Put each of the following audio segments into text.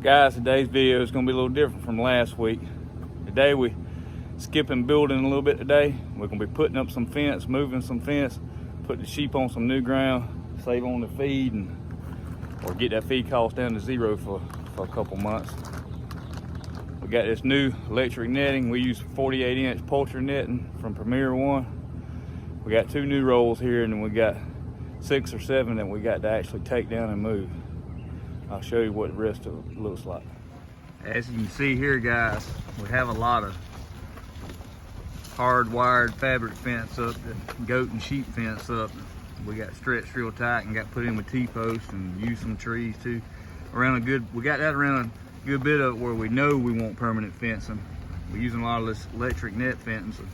Guys, today's video is going to be a little different from last week. Today we skipping building a little bit today. We're going to be putting up some fence, moving some fence, put the sheep on some new ground, save on the feed, or get that feed cost down to zero for a couple months. We got this new electric netting. We use 48-inch poultry netting from Premier One. We got 2 new rolls here, and then we got 6 or 7 that we got to actually take down and move. I'll show you what the rest of it looks like. As you can see here, guys, we have a lot of hardwired fabric fence up, the goat and sheep fence up. We got stretched real tight and got put in with T-posts and used some trees too. We got that around a good bit of where we know we want permanent fencing. We're using a lot of this electric net fencing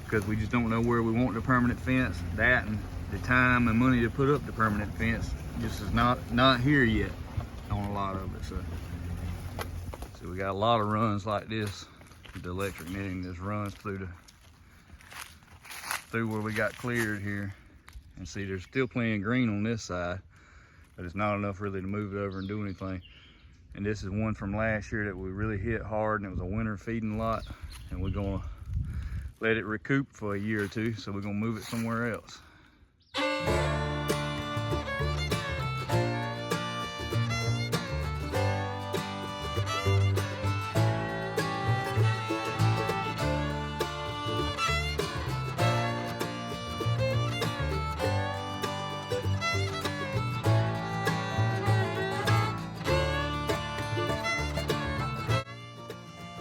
because we just don't know where we want the permanent fence. That and the time and money to put up the permanent fence just is not here yet on a lot of it. So we got a lot of runs like this. The electric netting just runs through where we got cleared here. And see, there's still plenty of green on this side, but it's not enough really to move it over and do anything. And this is one from last year that we really hit hard, and it was a winter feeding lot, and we're gonna let it recoup for a year or two, so we're gonna move it somewhere else.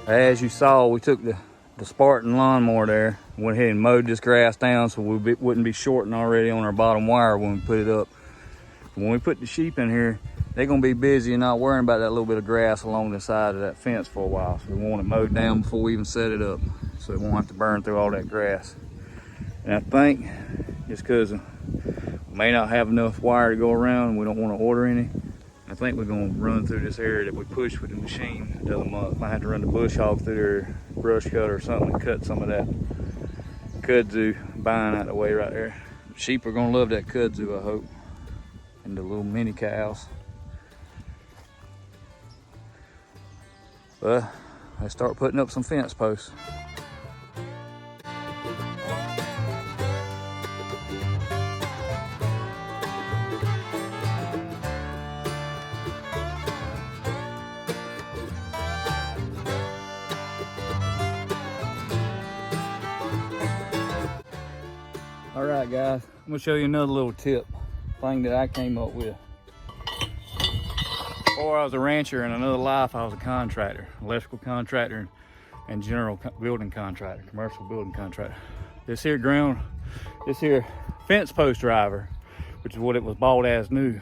As you saw, we took the Spartan lawnmower there, went ahead and mowed this grass down so we wouldn't be shorting already on our bottom wire when we put it up. When we put the sheep in here, they're gonna be busy and not worrying about that little bit of grass along the side of that fence for a while. So we want it mowed down before we even set it up, so it won't have to burn through all that grass. And I think just because we may not have enough wire to go around and we don't want to order any, I think we're gonna run through this area that we pushed with the machine the other month. Might have to run the bush hog through there, brush cutter or something, and cut some of that kudzu vine out of the way right there. Sheep are gonna love that kudzu, I hope, and the little mini cows. But let's start putting up some fence posts. All right, guys, I'm gonna show you another little tip, thing that I came up with. Before I was a rancher, in another life I was a contractor, electrical contractor and general building contractor, commercial building contractor. This here fence post driver, which is what it was bought as new,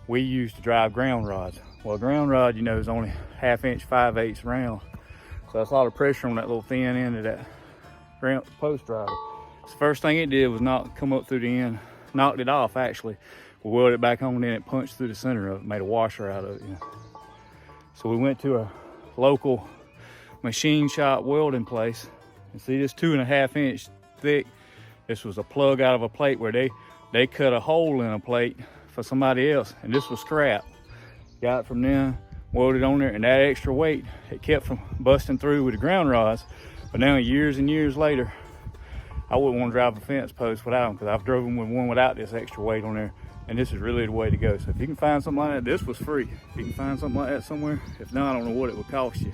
we used to drive ground rods. Well, a ground rod, you know, is only 1/2 inch, 5/8 round. So that's a lot of pressure on that little thin end of that ground post driver. So the first thing it did was come up through the end, knocked it off actually. We welded it back on, and then it punched through the center of it, made a washer out of it. You know. So we went to a local machine shop welding place, and see this 2.5 inch thick, this was a plug out of a plate where they cut a hole in a plate for somebody else, and this was scrap. Got it from them, welded on there, and that extra weight, it kept from busting through with the ground rods. But now years and years later, I wouldn't want to drive a fence post without them, because I've driven with one without this extra weight on there, and this is really the way to go. So if you can find something like that, this was free. If you can find something like that somewhere, if not, I don't know what it would cost you.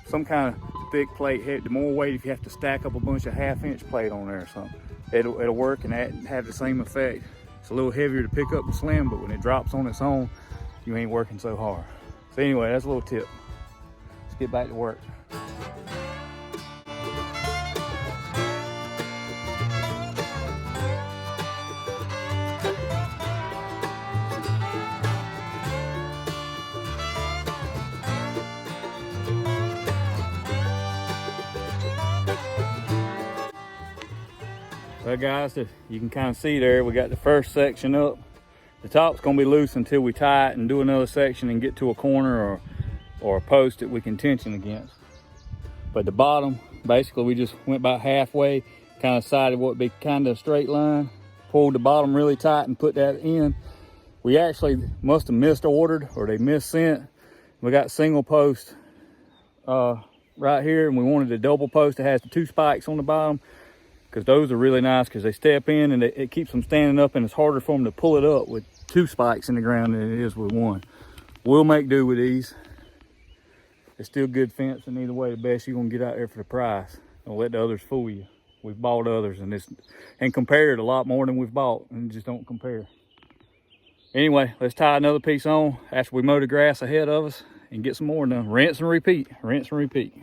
Some kind of thick plate, the more weight, if you have to stack up a bunch of 1/2 inch plate on there or something, it'll work and have the same effect. It's a little heavier to pick up and slam, but when it drops on its own, you ain't working so hard. So anyway, that's a little tip. Let's get back to work. Well, guys, you can kind of see there, we got the first section up. The top's gonna be loose until we tie it and do another section and get to a corner or a post that we can tension against. But the bottom, basically we just went about halfway, kind of decided what would be kind of a straight line, pulled the bottom really tight and put that in. We actually must have misordered, or they missent We got single post right here, and we wanted a double post that has the 2 spikes on the bottom, because those are really nice because they step in and it keeps them standing up, and it's harder for them to pull it up with 2 spikes in the ground than it is with 1. We'll make do with these. It's still good fence, and either way, the best you're gonna get out there for the price. Don't let the others fool you. We've bought others and compared a lot more than we've bought, and just don't compare. Anyway, let's tie another piece on after we mow the grass ahead of us and get some more done. Rinse and repeat, rinse and repeat.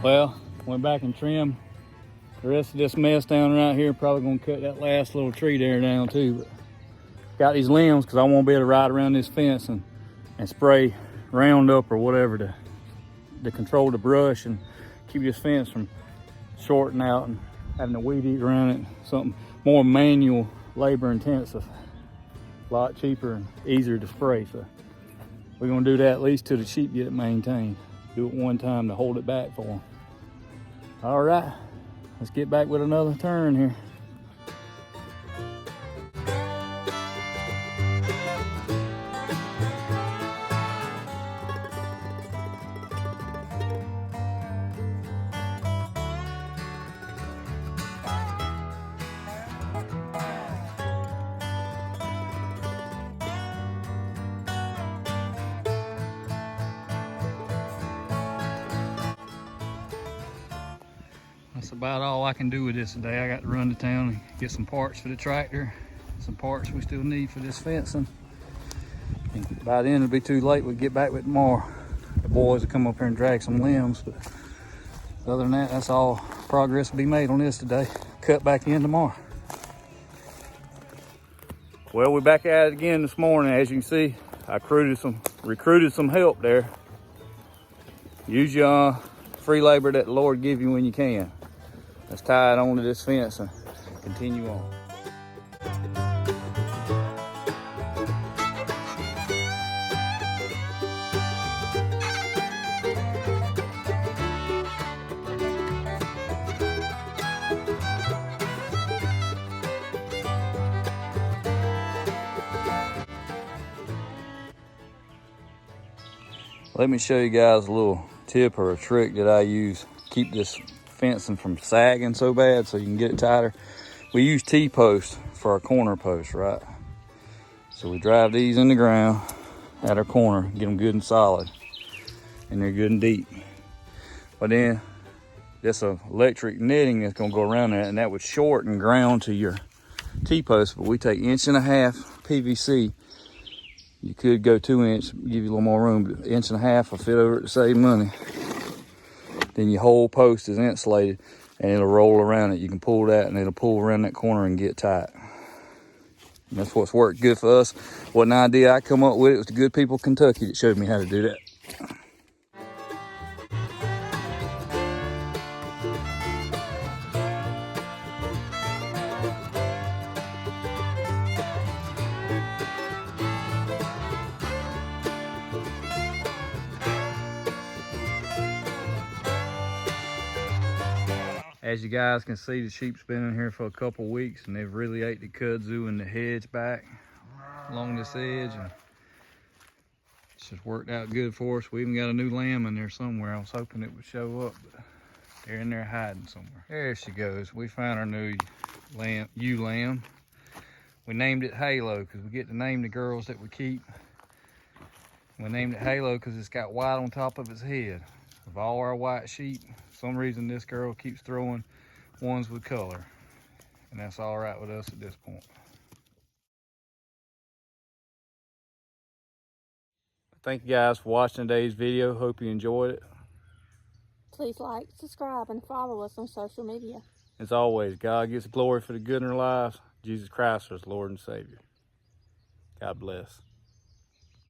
Well, went back and trimmed the rest of this mess down right here. Probably gonna cut that last little tree there down too. But got these limbs because I won't be able to ride around this fence and spray Roundup or whatever to control the brush and keep this fence from shorting out and having to weed eat around it. Something more manual, labor intensive, a lot cheaper and easier to spray. So we're gonna do that at least till the sheep get it maintained. Do it one time to hold it back for them. All right, let's get back with another turn here. That's about all I can do with this today. I got to run to town and get some parts for the tractor, some parts we still need for this fencing. And by then it'll be too late. We'll get back with it tomorrow. The boys will come up here and drag some limbs, but other than that, that's all progress will be made on this today. Cut back in tomorrow. Well, we're back at it again this morning. As you can see, I recruited some help there. Use your free labor that the Lord give you when you can. Let's tie it onto this fence and continue on. Let me show you guys a little tip or a trick that I use to keep this fencing from sagging so bad so you can get it tighter. We use T-posts for our corner posts, right? So we drive these in the ground at our corner, get them good and solid, and they're good and deep. But then there's a electric netting that's gonna go around that, and that would shorten ground to your T-post. But we take 1.5 inch PVC. You could go 2 inch, give you a little more room, but 1.5 inch will fit over it to save money. Then your whole post is insulated and it'll roll around it. You can pull that and it'll pull around that corner and get tight. And that's what's worked good for us. What an idea I come up with. It was the good people of Kentucky that showed me how to do that. As you guys can see, the sheep's been in here for a couple weeks and they've really ate the kudzu and the hedge back along this edge, and it's just worked out good for us. We even got a new lamb in there somewhere. I was hoping it would show up, but they're in there hiding somewhere. There she goes. We found our new lamb, ewe lamb. We named it Halo because we get to name the girls that we keep. We named it Halo because it's got white on top of its head. Of all our white sheep, for some reason this girl keeps throwing ones with color. And that's all right with us at this point. Thank you guys for watching today's video. Hope you enjoyed it. Please like, subscribe, and follow us on social media. As always, God gets glory for the good in our lives. Jesus Christ is Lord and Savior. God bless.